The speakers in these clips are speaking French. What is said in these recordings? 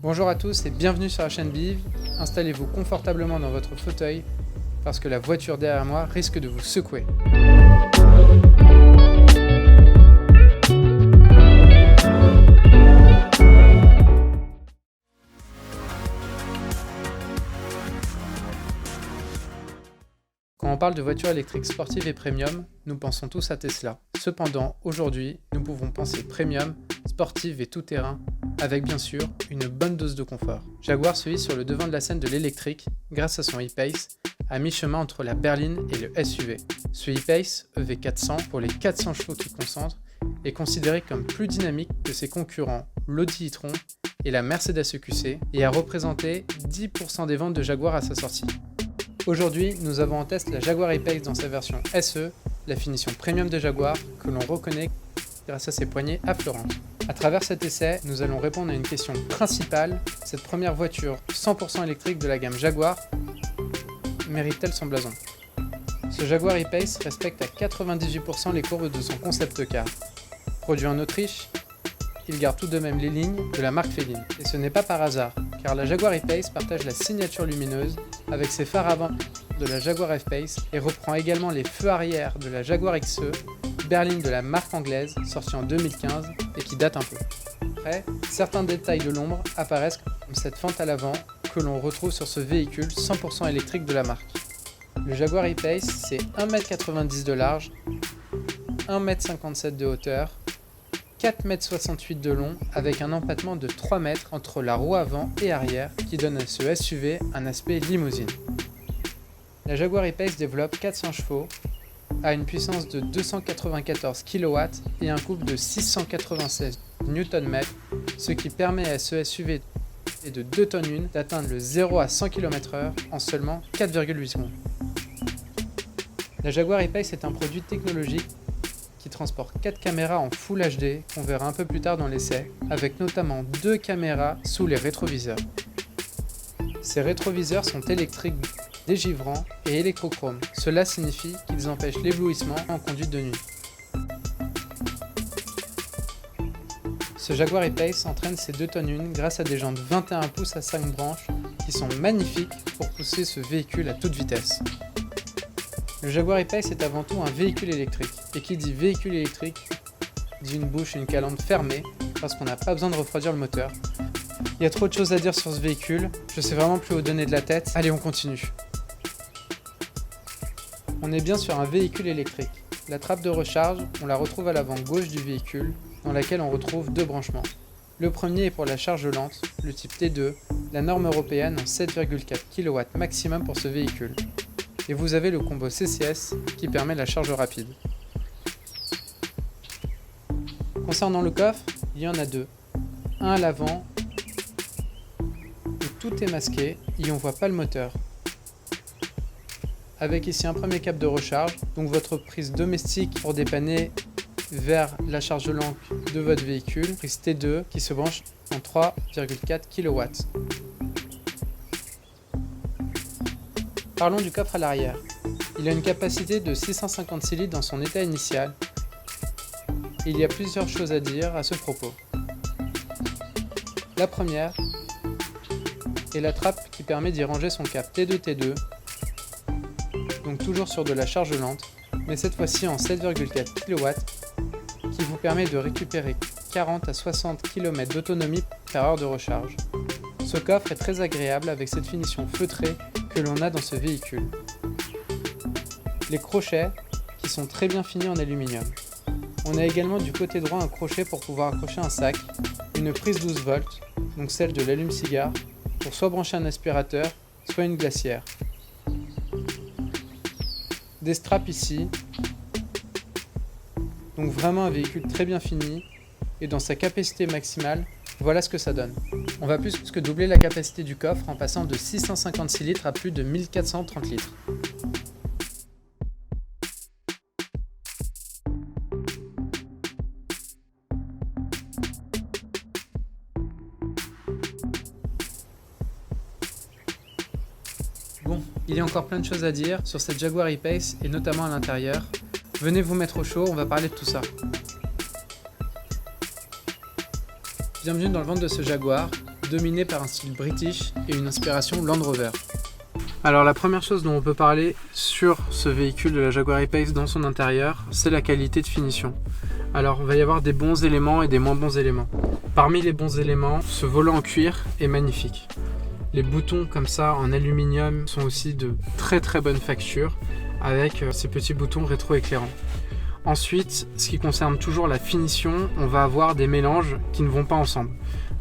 Bonjour à tous et bienvenue sur la chaîne Biv. Installez-vous confortablement dans votre fauteuil parce que la voiture derrière moi risque de vous secouer. Quand on parle de voitures électriques sportives et premium, nous pensons tous à Tesla. Cependant, aujourd'hui, nous pouvons penser premium, sportive et tout-terrain, avec bien sûr une bonne dose de confort. Jaguar se hisse sur le devant de la scène de l'électrique grâce à son e-Pace, à mi-chemin entre la berline et le SUV. Ce e-Pace, EV400, pour les 400 chevaux qu'il concentre, est considéré comme plus dynamique que ses concurrents l'Audi e-tron et la Mercedes EQC et a représenté 10% des ventes de Jaguar à sa sortie. Aujourd'hui, nous avons en test la Jaguar E-Pace dans sa version SE, la finition premium de Jaguar que l'on reconnaît grâce à ses poignées affleurantes. À travers cet essai, nous allons répondre à une question principale. Cette première voiture 100% électrique de la gamme Jaguar mérite-t-elle son blason? Ce Jaguar E-Pace respecte à 98% les courbes de son concept car. Produit en Autriche, il garde tout de même les lignes de la marque Féline. Et ce n'est pas par hasard, car la Jaguar E-Pace partage la signature lumineuse avec ses phares avant de la Jaguar F-Pace et reprend également les feux arrière de la Jaguar XE, berline de la marque anglaise, sortie en 2015 et qui date un peu. Après, certains détails de l'ombre apparaissent comme cette fente à l'avant que l'on retrouve sur ce véhicule 100% électrique de la marque. Le Jaguar E-Pace, c'est 1,90 m de large, 1,57 m de hauteur, 4,68 m de long avec un empattement de 3 m entre la roue avant et arrière qui donne à ce SUV un aspect limousine. La Jaguar E-Pace développe 400 chevaux, a une puissance de 294 kW et un couple de 696 Nm, ce qui permet à ce SUV de 2 tonnes 1 d'atteindre le 0 à 100 km/h en seulement 4,8 secondes. La Jaguar E-Pace est un produit technologique qui transporte 4 caméras en Full HD qu'on verra un peu plus tard dans l'essai, avec notamment 2 caméras sous les rétroviseurs. Ces rétroviseurs sont électriques, dégivrants et électrochromes. Cela signifie qu'ils empêchent l'éblouissement en conduite de nuit. Ce Jaguar E-Pace entraîne ses 2 tonnes 1 grâce à des jantes 21 pouces à 5 branches qui sont magnifiques pour pousser ce véhicule à toute vitesse. Le Jaguar E-Pace est avant tout un véhicule électrique. Et qui dit véhicule électrique, dit une bouche et une calandre fermée parce qu'on n'a pas besoin de refroidir le moteur. Il y a trop de choses à dire sur ce véhicule, je sais vraiment plus où donner de la tête. Allez, on continue. On est bien sur un véhicule électrique. La trappe de recharge, on la retrouve à l'avant gauche du véhicule, dans laquelle on retrouve 2 branchements. Le premier est pour la charge lente, le type T2, la norme européenne en 7,4 kW maximum pour ce véhicule. Et vous avez le combo CCS qui permet la charge rapide. Concernant le coffre, il y en a 2. Un à l'avant, où tout est masqué et on ne voit pas le moteur. Avec ici un premier câble de recharge, donc votre prise domestique pour dépanner vers la charge lente de votre véhicule, prise T2 qui se branche en 3,4 kW. Parlons du coffre à l'arrière. Il a une capacité de 656 litres dans son état initial. Et il y a plusieurs choses à dire à ce propos. La première est la trappe qui permet d'y ranger son câble T2-T2, donc toujours sur de la charge lente, mais cette fois-ci en 7,4 kW, qui vous permet de récupérer 40 à 60 km d'autonomie par heure de recharge. Ce coffre est très agréable avec cette finition feutrée que l'on a dans ce véhicule. Les crochets qui sont très bien finis en aluminium. On a également du côté droit un crochet pour pouvoir accrocher un sac, une prise 12 volts, donc celle de l'allume-cigare, pour soit brancher un aspirateur, soit une glacière. Des straps ici, donc vraiment un véhicule très bien fini, et dans sa capacité maximale, voilà ce que ça donne. On va plus que doubler la capacité du coffre en passant de 656 litres à plus de 1430 litres. Bon, il y a encore plein de choses à dire sur cette Jaguar E-Pace et notamment à l'intérieur. Venez vous mettre au chaud, on va parler de tout ça. Bienvenue dans le ventre de ce Jaguar. dominé par un style british et une inspiration Land Rover. Alors la première chose dont on peut parler sur ce véhicule de la Jaguar E-Pace dans son intérieur, c'est la qualité de finition. Alors il va y avoir des bons éléments et des moins bons éléments. Parmi les bons éléments, ce volant en cuir est magnifique. Les boutons comme ça en aluminium sont aussi de très très bonne facture avec ces petits boutons rétro-éclairants. Ensuite, ce qui concerne toujours la finition, on va avoir des mélanges qui ne vont pas ensemble.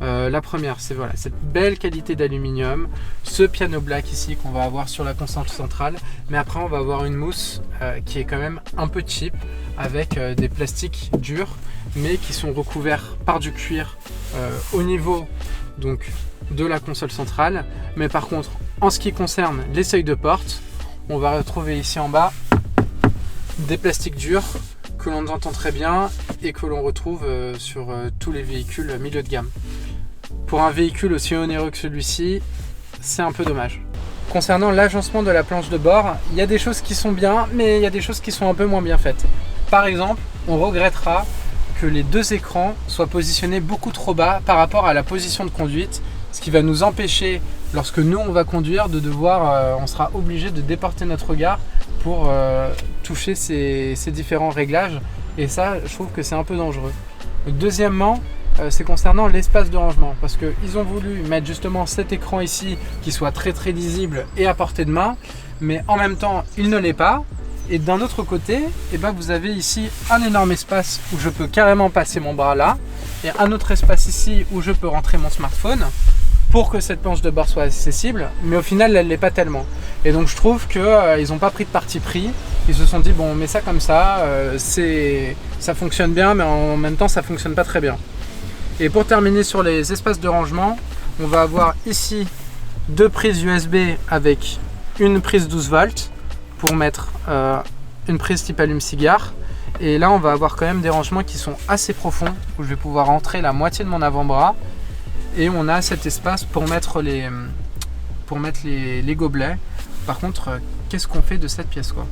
La première, c'est voilà, cette belle qualité d'aluminium, ce piano black ici qu'on va avoir sur la console centrale, mais après on va avoir une mousse qui est quand même un peu cheap avec des plastiques durs mais qui sont recouverts par du cuir au niveau donc de la console centrale. Mais par contre, en ce qui concerne les seuils de porte, on va retrouver ici en bas des plastiques durs que l'on entend très bien et que l'on retrouve sur tous les véhicules milieu de gamme. Pour un véhicule aussi onéreux que celui-ci, c'est un peu dommage. Concernant l'agencement de la planche de bord, il y a des choses qui sont bien, mais il y a des choses qui sont un peu moins bien faites. Par exemple, on regrettera que les deux écrans soient positionnés beaucoup trop bas par rapport à la position de conduite, ce qui va nous empêcher, lorsque nous on va conduire, de devoir, on sera obligé de déporter notre regard pour toucher ces différents réglages, et ça je trouve que c'est un peu dangereux. Deuxièmement, c'est concernant l'espace de rangement, parce qu'ils ont voulu mettre justement cet écran ici qui soit très très lisible et à portée de main, mais en même temps il ne l'est pas. Et d'un autre côté, vous avez ici un énorme espace où je peux carrément passer mon bras là, et un autre espace ici où je peux rentrer mon smartphone pour que cette planche de bord soit accessible, mais au final elle ne l'est pas tellement. Et donc je trouve qu'ils n'ont pas pris de parti pris, ils se sont dit bon on met ça comme ça, ça fonctionne bien mais en même temps ça fonctionne pas très bien. Et pour terminer sur les espaces de rangement, on va avoir ici deux prises USB avec une prise 12 volts pour mettre une prise type allume-cigare. Et là on va avoir quand même des rangements qui sont assez profonds où je vais pouvoir entrer la moitié de mon avant-bras. Et on a cet espace pour mettre les gobelets. Par contre, qu'est-ce qu'on fait de cette pièce quoi?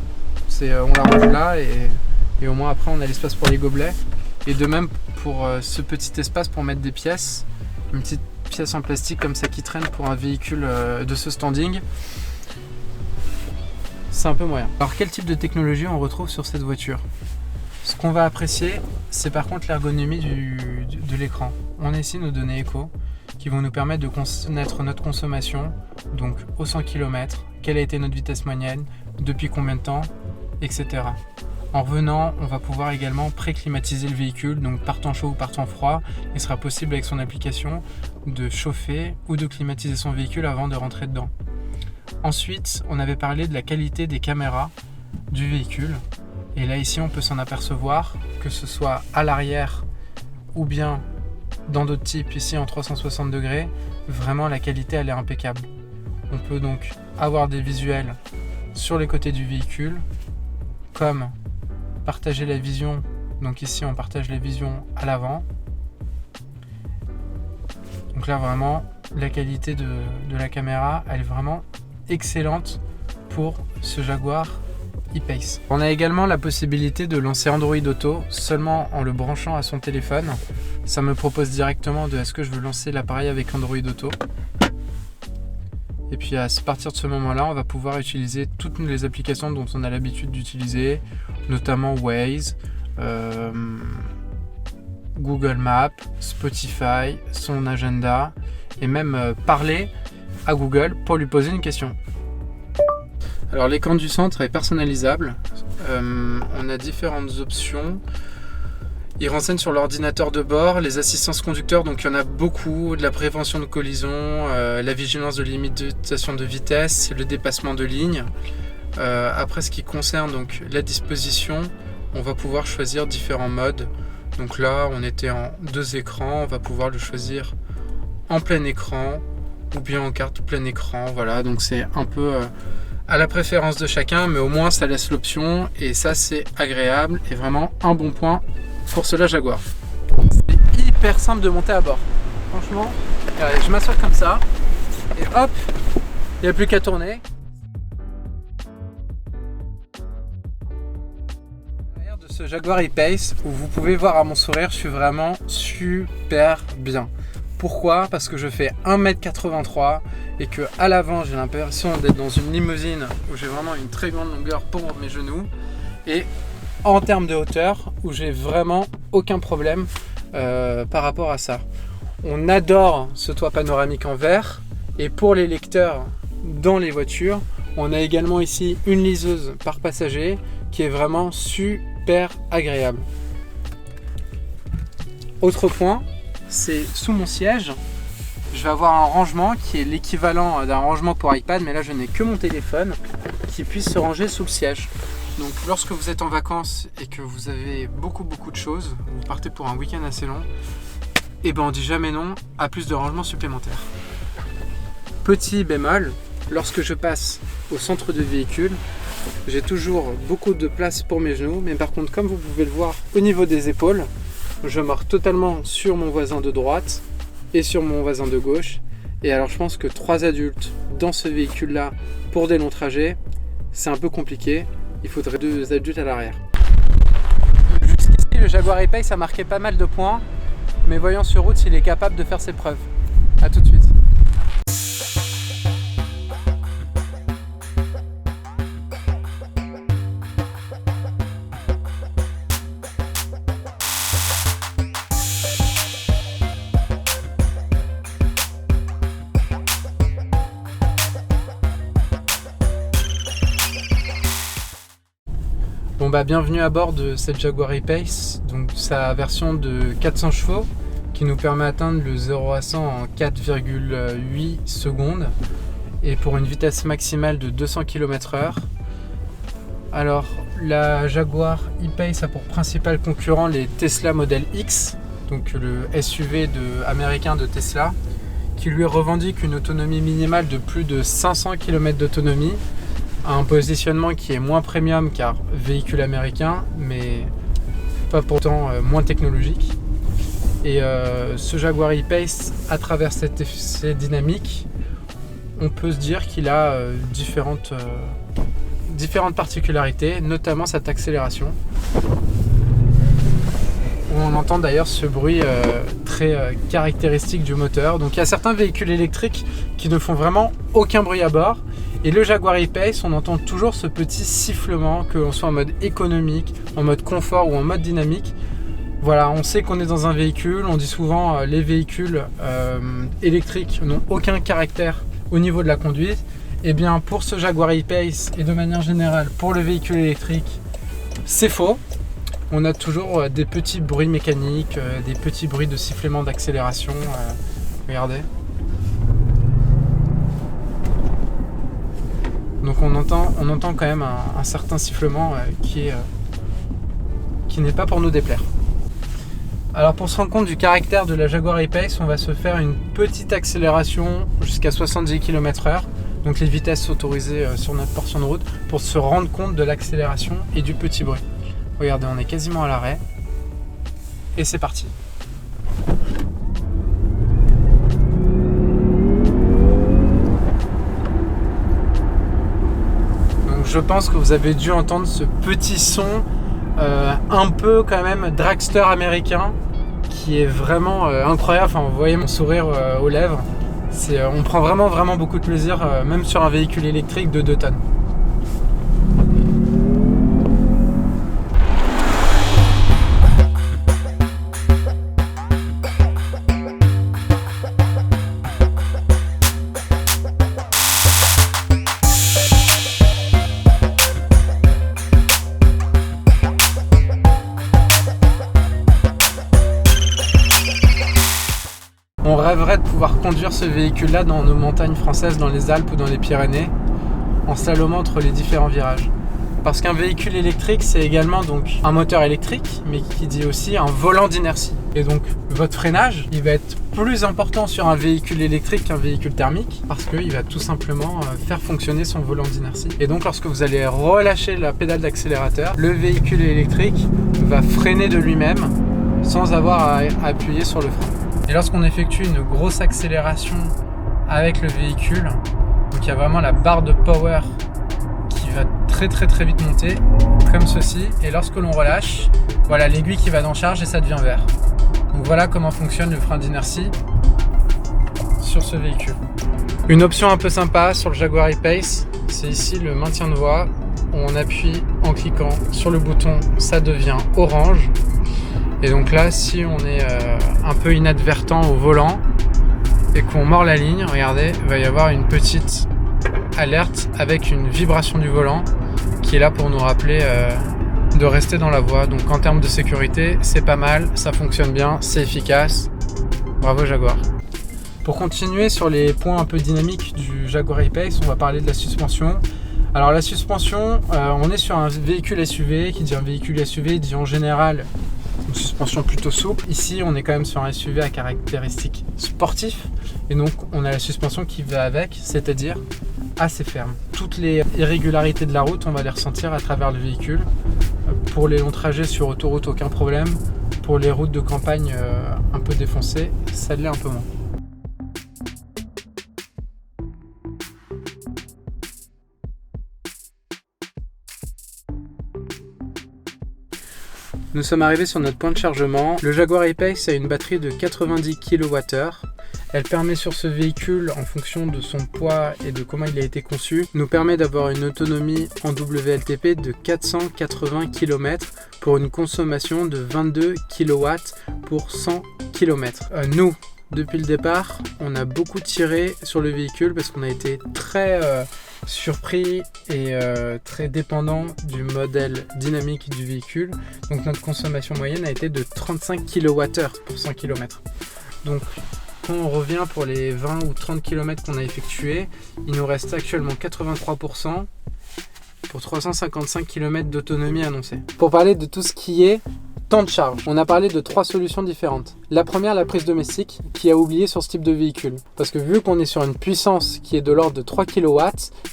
On la range là et au moins après on a l'espace pour les gobelets. Et de même pour ce petit espace pour mettre des pièces, une petite pièce en plastique comme ça qui traîne pour un véhicule de ce standing. C'est un peu moyen. Alors quel type de technologie on retrouve sur cette voiture? Ce qu'on va apprécier, c'est par contre l'ergonomie de l'écran. On a ici nos données éco qui vont nous permettre de connaître notre consommation, donc au 100 km, quelle a été notre vitesse moyenne, depuis combien de temps, etc. En revenant, on va pouvoir également pré-climatiser le véhicule, donc par temps chaud ou par temps froid. Il sera possible avec son application de chauffer ou de climatiser son véhicule avant de rentrer dedans. Ensuite, on avait parlé de la qualité des caméras du véhicule. Et là ici on peut s'en apercevoir, que ce soit à l'arrière ou bien dans d'autres types ici en 360 degrés, vraiment la qualité elle est impeccable. On peut donc avoir des visuels sur les côtés du véhicule, comme partager la vision, donc ici on partage les visions à l'avant. Donc là vraiment la qualité de la caméra elle est vraiment excellente pour ce Jaguar E-Pace. On a également la possibilité de lancer Android Auto seulement en le branchant à son téléphone. Ça me propose directement de est-ce que je veux lancer l'appareil avec Android Auto. Et puis à partir de ce moment-là, on va pouvoir utiliser toutes les applications dont on a l'habitude d'utiliser, notamment Waze, Google Maps, Spotify, son agenda et même parler à Google pour lui poser une question. Alors l'écran du centre est personnalisable, on a différentes options. Il renseigne sur l'ordinateur de bord, les assistances conducteurs, donc il y en a beaucoup, de la prévention de collision, la vigilance de limitation de vitesse, le dépassement de ligne. Après ce qui concerne donc la disposition, on va pouvoir choisir différents modes. Donc là on était en 2 écrans, on va pouvoir le choisir en plein écran ou bien en carte plein écran. Voilà, donc c'est un peu à la préférence de chacun, mais au moins ça laisse l'option et ça c'est agréable et vraiment un bon point pour cela Jaguar. C'est hyper simple de monter à bord. Franchement, je m'assois comme ça et hop, il n'y a plus qu'à tourner. Derrière de ce Jaguar E-Pace où vous pouvez voir à mon sourire, je suis vraiment super bien. Pourquoi? Parce que je fais 1m83 et que à l'avant j'ai l'impression d'être dans une limousine où j'ai vraiment une très grande longueur pour mes genoux, et en termes de hauteur où j'ai vraiment aucun problème par rapport à ça. On adore ce toit panoramique en verre, et pour les lecteurs dans les voitures, on a également ici une liseuse par passager qui est vraiment super agréable. Autre point, c'est sous mon siège, je vais avoir un rangement qui est l'équivalent d'un rangement pour iPad, mais là je n'ai que mon téléphone qui puisse se ranger sous le siège. Donc lorsque vous êtes en vacances et que vous avez beaucoup de choses, vous partez pour un week-end assez long, et ben on dit jamais non à plus de rangements supplémentaires. Petit bémol, lorsque je passe au centre de véhicule, j'ai toujours beaucoup de place pour mes genoux, mais par contre, comme vous pouvez le voir au niveau des épaules, je mords totalement sur mon voisin de droite et sur mon voisin de gauche. Et alors je pense que 3 adultes dans ce véhicule-là pour des longs trajets, c'est un peu compliqué. Il faudrait 2 adultes à l'arrière. Jusqu'ici, le Jaguar E-Pace a marqué pas mal de points, mais voyons sur route s'il est capable de faire ses preuves. A tout de suite. Bon bah bienvenue à bord de cette Jaguar E-Pace, donc sa version de 400 chevaux qui nous permet d'atteindre le 0 à 100 en 4,8 secondes et pour une vitesse maximale de 200 km/h. Alors la Jaguar E-Pace a pour principal concurrent les Tesla Model X, donc le SUV américain de Tesla, qui lui revendique une autonomie minimale de plus de 500 km d'autonomie, à un positionnement qui est moins premium car véhicule américain, mais pas pourtant moins technologique. Et ce Jaguar E-Pace, à travers ces dynamiques, on peut se dire qu'il a différentes particularités, notamment cette accélération. On entend d'ailleurs ce bruit très caractéristique du moteur. Donc il y a certains véhicules électriques qui ne font vraiment aucun bruit à bord. Et le Jaguar E-Pace, on entend toujours ce petit sifflement, que l'on soit en mode économique, en mode confort ou en mode dynamique. Voilà, on sait qu'on est dans un véhicule. On dit souvent les véhicules électriques n'ont aucun caractère au niveau de la conduite. Et bien pour ce Jaguar E-Pace et de manière générale pour le véhicule électrique, c'est faux. On a toujours des petits bruits mécaniques, des petits bruits de sifflement d'accélération. Regardez. Donc on entend quand même un certain sifflement qui n'est pas pour nous déplaire. Alors pour se rendre compte du caractère de la Jaguar E-Pace, on va se faire une petite accélération jusqu'à 70 km/h, donc les vitesses autorisées sur notre portion de route, pour se rendre compte de l'accélération et du petit bruit. Regardez, on est quasiment à l'arrêt. Et c'est parti. Donc je pense que vous avez dû entendre ce petit son un peu quand même dragster américain qui est vraiment incroyable. Enfin, vous voyez mon sourire aux lèvres. On prend vraiment beaucoup de plaisir, même sur un véhicule électrique de 2 tonnes. On rêverait de pouvoir conduire ce véhicule-là dans nos montagnes françaises, dans les Alpes ou dans les Pyrénées, en slalomant entre les différents virages. Parce qu'un véhicule électrique, c'est également donc un moteur électrique, mais qui dit aussi un volant d'inertie. Et donc votre freinage, il va être plus important sur un véhicule électrique qu'un véhicule thermique, parce qu'il va tout simplement faire fonctionner son volant d'inertie. Et donc lorsque vous allez relâcher la pédale d'accélérateur, le véhicule électrique va freiner de lui-même sans avoir à appuyer sur le frein. Et lorsqu'on effectue une grosse accélération avec le véhicule, donc il y a vraiment la barre de power qui va très vite monter, comme ceci, et lorsque l'on relâche, voilà l'aiguille qui va dans charge et ça devient vert. Donc voilà comment fonctionne le frein d'inertie. sur ce véhicule. Une option un peu sympa sur le Jaguar E-Pace, c'est ici le maintien de voie. On appuie en cliquant sur le bouton, ça devient orange. Et donc là, si on est un peu inadvertent au volant et qu'on mord la ligne, regardez, il va y avoir une petite alerte avec une vibration du volant qui est là pour nous rappeler de rester dans la voie. Donc en termes de sécurité, c'est pas mal, ça fonctionne bien, c'est efficace. Bravo Jaguar. Pour continuer sur les points un peu dynamiques du Jaguar E-Pace, on va parler de la suspension. Alors la suspension, on est sur un véhicule SUV, qui dit un véhicule SUV dit en général une suspension plutôt souple. Ici on est quand même sur un SUV à caractéristiques sportifs et donc on a la suspension qui va avec, c'est-à-dire assez ferme. Toutes les irrégularités de la route, on va les ressentir à travers le véhicule. Pour les longs trajets sur autoroute, aucun problème. Pour les routes de campagne un peu défoncées, ça l'est un peu moins. Nous sommes arrivés sur notre point de chargement. Le Jaguar E-Pace a une batterie de 90 kWh. Elle permet sur ce véhicule, en fonction de son poids et de comment il a été conçu, nous permet d'avoir une autonomie en WLTP de 480 km pour une consommation de 22 kW pour 100 km. Nous, depuis le départ, on a beaucoup tiré sur le véhicule parce qu'on a été très surpris et très dépendant du modèle dynamique du véhicule. Donc notre consommation moyenne a été de 35 kWh pour 100 km. Donc quand on revient pour les 20 ou 30 km qu'on a effectués, il nous reste actuellement 83% pour 355 km d'autonomie annoncée. Pour parler de tout ce qui est temps de charge, on a parlé de 3 solutions différentes. La première, la prise domestique, qui a oublié sur ce type de véhicule. Parce que vu qu'on est sur une puissance qui est de l'ordre de 3 kW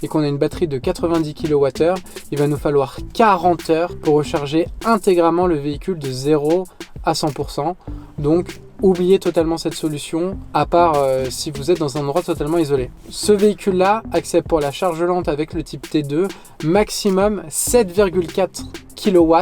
et qu'on a une batterie de 90 kWh, il va nous falloir 40 heures pour recharger intégralement le véhicule de 0 à 100%. Donc, oubliez totalement cette solution, à part si vous êtes dans un endroit totalement isolé. Ce véhicule-là accepte pour la charge lente avec le type T2, maximum 7,4 kW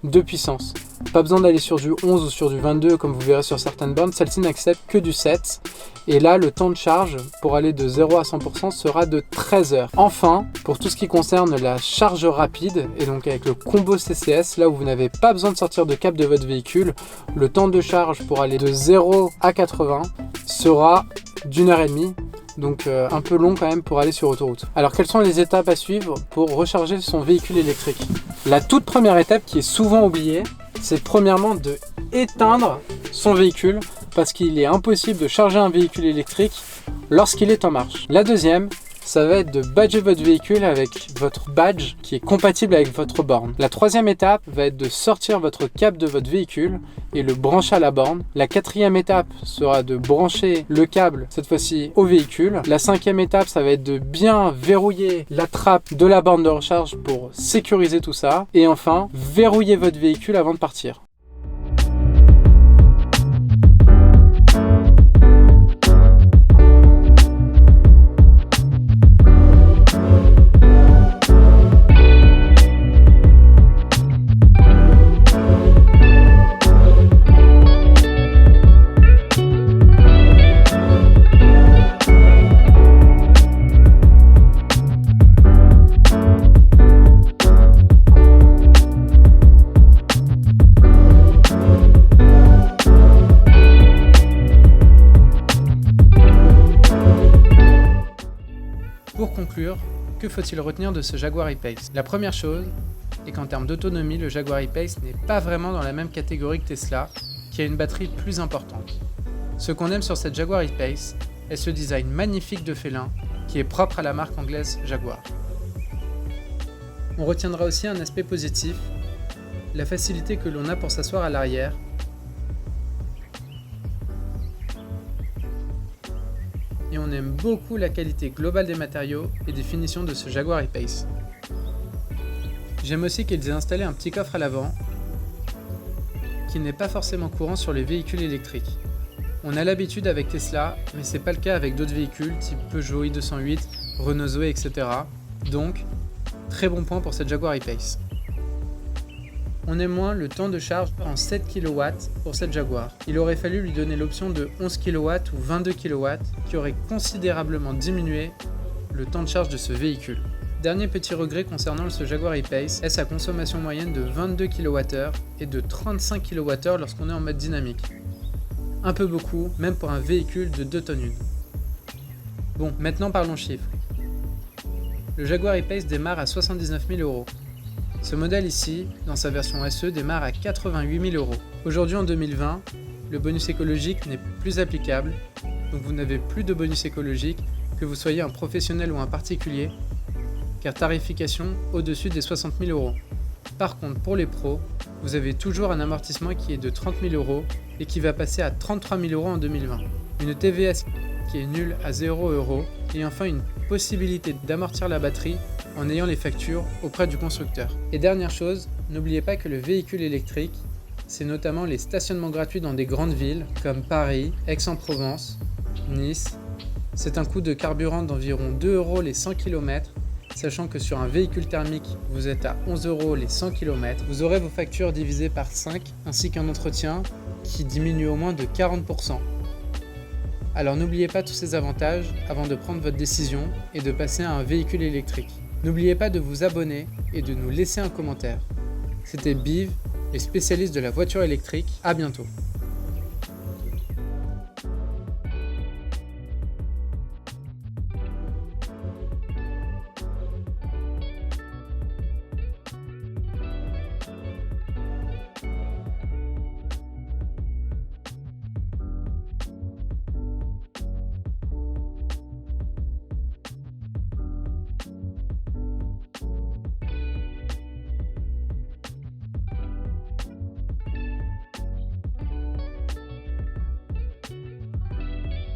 de puissance. Pas besoin d'aller sur du 11 ou sur du 22 comme vous verrez sur certaines bornes, celle-ci n'accepte que du 7. Et là, le temps de charge pour aller de 0 à 100% sera de 13 heures. Enfin, pour tout ce qui concerne la charge rapide, et donc avec le combo CCS, là où vous n'avez pas besoin de sortir de câble de votre véhicule, le temps de charge pour aller de 0 à 80 sera d'1h30. Donc un peu long quand même pour aller sur autoroute. Alors quelles sont les étapes à suivre pour recharger son véhicule électrique? La toute première étape qui est souvent oubliée, c'est premièrement de éteindre son véhicule parce qu'il est impossible de charger un véhicule électrique lorsqu'il est en marche. La deuxième, ça va être de badger votre véhicule avec votre badge qui est compatible avec votre borne. La troisième étape va être de sortir votre câble de votre véhicule et le brancher à la borne. La quatrième étape sera de brancher le câble, cette fois-ci au véhicule. La cinquième étape, ça va être de bien verrouiller la trappe de la borne de recharge pour sécuriser tout ça. Et enfin, verrouiller votre véhicule avant de partir. Pour conclure, que faut-il retenir de ce Jaguar E-Pace? La première chose est qu'en termes d'autonomie, le Jaguar E-Pace n'est pas vraiment dans la même catégorie que Tesla, qui a une batterie plus importante. Ce qu'on aime sur cette Jaguar E-Pace est ce design magnifique de félin qui est propre à la marque anglaise Jaguar. On retiendra aussi un aspect positif, la facilité que l'on a pour s'asseoir à l'arrière. Et on aime beaucoup la qualité globale des matériaux et des finitions de ce Jaguar E-Pace. J'aime aussi qu'ils aient installé un petit coffre à l'avant, qui n'est pas forcément courant sur les véhicules électriques. On a l'habitude avec Tesla, mais c'est pas le cas avec d'autres véhicules type Peugeot i208, Renault Zoé, etc. Donc, très bon point pour cette Jaguar E-Pace. On est moins le temps de charge en 7 kW pour cette Jaguar. Il aurait fallu lui donner l'option de 11 kW ou 22 kW qui aurait considérablement diminué le temps de charge de ce véhicule. Dernier petit regret concernant ce Jaguar E-Pace est sa consommation moyenne de 22 kWh et de 35 kWh lorsqu'on est en mode dynamique. Un peu beaucoup, même pour un véhicule de 2 tonnes 1. Bon, maintenant parlons chiffres. Le Jaguar E-Pace démarre à 79 000 €. Ce modèle ici, dans sa version SE, démarre à 88 000 €. Aujourd'hui en 2020, le bonus écologique n'est plus applicable, donc vous n'avez plus de bonus écologique, que vous soyez un professionnel ou un particulier, car tarification au-dessus des 60 000 €. Par contre, pour les pros, vous avez toujours un amortissement qui est de 30 000 € et qui va passer à 33 000 € en 2020. Une TVA qui est nulle à 0 € et enfin une possibilité d'amortir la batterie en ayant les factures auprès du constructeur. Et dernière chose, n'oubliez pas que le véhicule électrique, c'est notamment les stationnements gratuits dans des grandes villes comme Paris, Aix-en-Provence, Nice. C'est un coût de carburant d'environ 2 € les 100 km, sachant que sur un véhicule thermique, vous êtes à 11 € les 100 km. Vous aurez vos factures divisées par 5, ainsi qu'un entretien qui diminue au moins de 40%. Alors n'oubliez pas tous ces avantages avant de prendre votre décision et de passer à un véhicule électrique. N'oubliez pas de vous abonner et de nous laisser un commentaire. C'était Biv, les spécialistes de la voiture électrique. À bientôt.